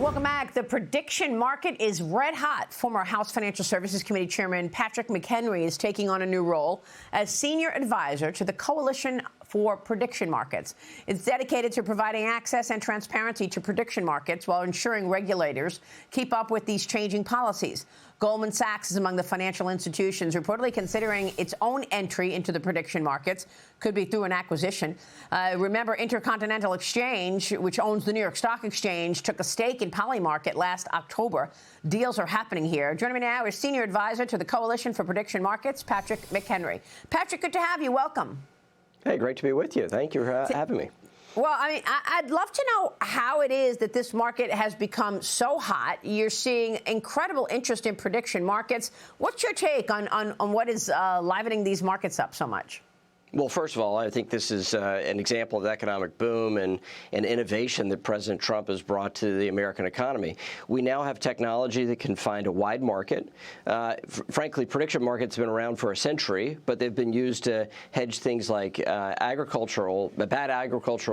Welcome back. The prediction market is red hot. Former House Financial Services Committee Chairman Patrick McHenry is taking on a new role as senior advisor to the Coalition for Prediction Markets. It's dedicated to providing access and transparency to prediction markets while ensuring regulators keep up with these changing policies. Goldman Sachs is among the financial institutions reportedly considering its own entry into the prediction markets. Could be through an acquisition. Remember, Intercontinental Exchange, which owns the New York Stock Exchange, took a stake in Polymarket last October. Deals are happening here. Joining me now is Senior Advisor to the Coalition for Prediction Markets, Patrick McHenry. Patrick, good to have you. Welcome. Hey, great to be with you. Thank you for having me. Well, I mean, I'd love to know how it is that this market has become so hot. You're seeing incredible interest in prediction markets. What's your take on what is livening these markets up so much? Well, first of all, I think this is an example of economic boom and innovation that President Trump has brought to the American economy. We now have technology that can find a wide market. Frankly, prediction markets have been around for a century, but they've been used to hedge things like bad agricultural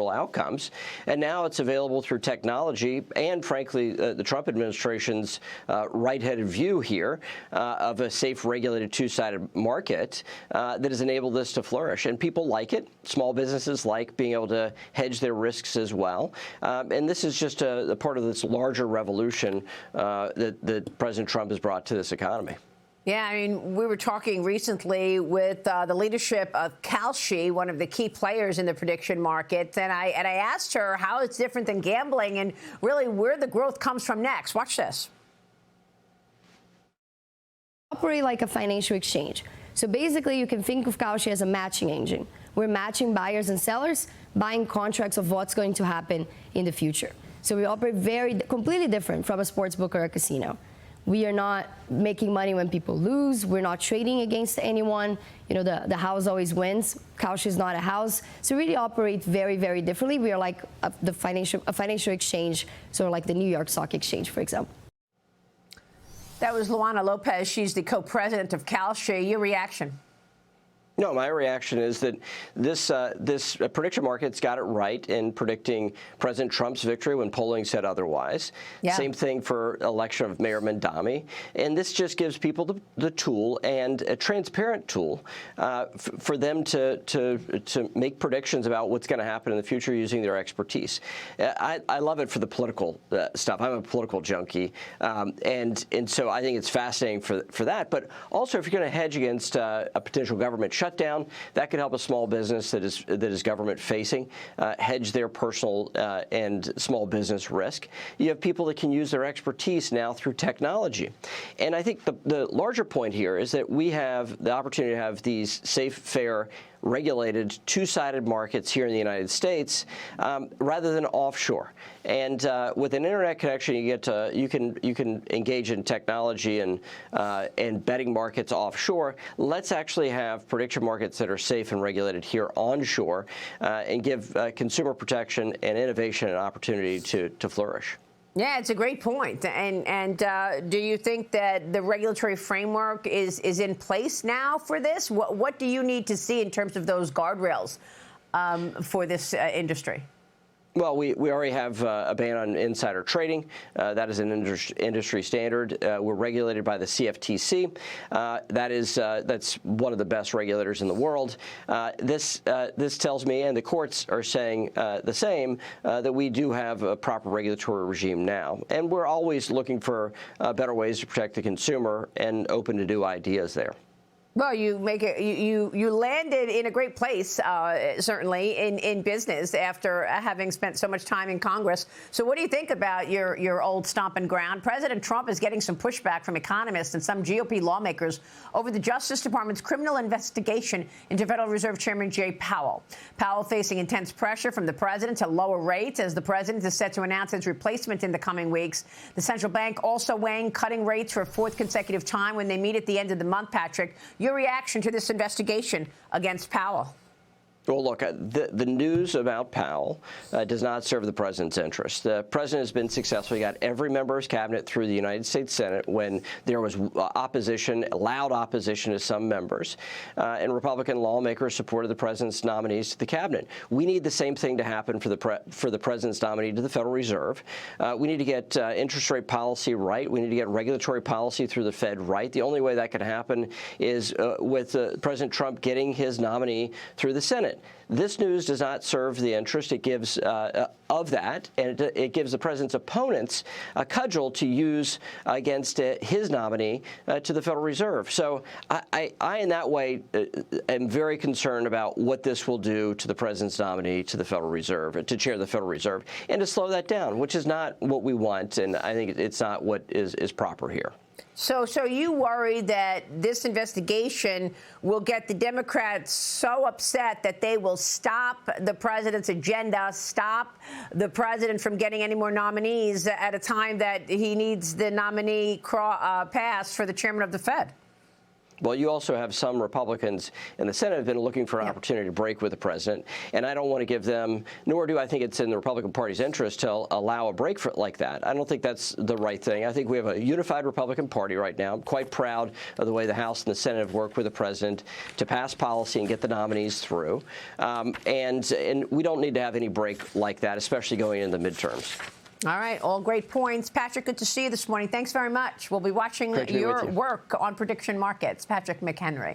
outcomes. And now it's available through technology and, frankly, the Trump administration's right-headed view here of a safe, regulated, two-sided market that has enabled this to flourish. And people like it. Small businesses like being able to hedge their risks as well. And this is just a part of this larger revolution that President Trump has brought to this economy. Yeah, I mean, we were talking recently with the leadership of Kalshi, one of the key players in the prediction market, and I asked her how it's different than gambling and really where the growth comes from next. Watch this. Operate like a financial exchange. So basically, you can think of Kalshi as a matching engine. We're matching buyers and sellers, buying contracts of what's going to happen in the future. So we operate completely different from a sports book or a casino. We are not making money when people lose. We're not trading against anyone. You know, the house always wins. Kalshi is not a house. So we really operate very, very differently. We are like a financial exchange, sort of like the New York Stock Exchange, for example. That was Luana Lopez. She's the co-president of Kalshi. Your reaction? No, my reaction is that this prediction market's got it right in predicting President Trump's victory when polling said otherwise. Yeah. Same thing for election of Mayor Mandami. And this just gives people the tool and a transparent tool for them to make predictions about what's going to happen in the future using their expertise. I love it for the political stuff. I'm a political junkie. And so I think it's fascinating for that. But also, if you're going to hedge against a potential government shutdown, that could help a small business that is government facing hedge their personal and small business risk. You have people that can use their expertise now through technology. And I think the larger point here is that we have the opportunity to have these safe, fair, regulated two-sided markets here in the United States rather than offshore. And with an internet connection, you can engage in technology and betting markets offshore. Let's actually have prediction markets that are safe and regulated here onshore and give consumer protection and innovation an opportunity to flourish. Yeah, it's a great point. And do you think that the regulatory framework is in place now for this? What do you need to see in terms of those guardrails for this industry? Well, we already have a ban on insider trading. That is an industry standard. We're regulated by the CFTC. That's one of the best regulators in the world. This tells me, and the courts are saying the same, that we do have a proper regulatory regime now, and we're always looking for better ways to protect the consumer and open to new ideas there. Well, you landed in a great place, certainly, in business after having spent so much time in Congress. So what do you think about your old stomping ground? President Trump is getting some pushback from economists and some GOP lawmakers over the Justice Department's criminal investigation into Federal Reserve Chairman Jay Powell. Powell facing intense pressure from the president to lower rates as the president is set to announce his replacement in the coming weeks. The central bank also weighing cutting rates for a fourth consecutive time when they meet at the end of the month, Patrick. Your reaction to this investigation against Powell? Well, look, the news about Powell does not serve the president's interest. The president has been successful. He got every member of his cabinet through the United States Senate when there was opposition, loud opposition to some members, and Republican lawmakers supported the president's nominees to the cabinet. We need the same thing to happen for the president's nominee to the Federal Reserve. We need to get interest rate policy right. We need to get regulatory policy through the Fed right. The only way that can happen is with President Trump getting his nominee through the Senate. This news does not serve the interest it gives of that, and it gives the president's opponents a cudgel to use against his nominee to the Federal Reserve. So I in that way, am very concerned about what this will do to the president's nominee to the Federal Reserve, to chair the Federal Reserve, and to slow that down, which is not what we want, and I think it's not what is proper here. So you worry that this investigation will get the Democrats so upset that they will stop the president's agenda, stop the president from getting any more nominees at a time that he needs the nominee passed for the chairman of the Fed? Well, you also have some Republicans in the Senate have been looking for an opportunity to break with the president, and I don't want to give them, nor do I think it's in the Republican Party's interest to allow a break like that. I don't think that's the right thing. I think we have a unified Republican Party right now. I'm quite proud of the way the House and the Senate have worked with the president to pass policy and get the nominees through, and we don't need to have any break like that, especially going into the midterms. All right. All great points. Patrick, good to see you this morning. Thanks very much. We'll be watching your work on prediction markets. Patrick McHenry.